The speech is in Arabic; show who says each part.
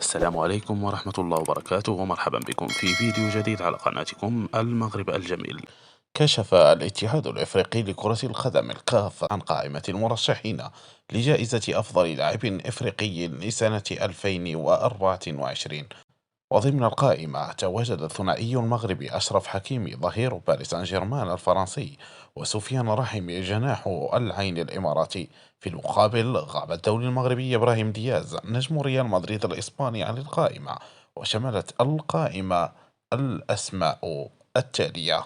Speaker 1: السلام عليكم ورحمة الله وبركاته، ومرحبا بكم في فيديو جديد على قناتكم المغرب الجميل. كشف الاتحاد الإفريقي لكرة القدم الكاف عن قائمة المرشحين لجائزة أفضل لاعب إفريقي لسنة 2024. وضمن القائمة تواجد الثنائي المغربي أشرف حكيمي ظهير باريس سان جيرمان الفرنسي، وسفيان رحمي جناح العين الإماراتي. في المقابل غاب الدولي المغربي إبراهيم دياز نجم ريال مدريد الإسباني عن القائمة. وشملت القائمة الأسماء التالية: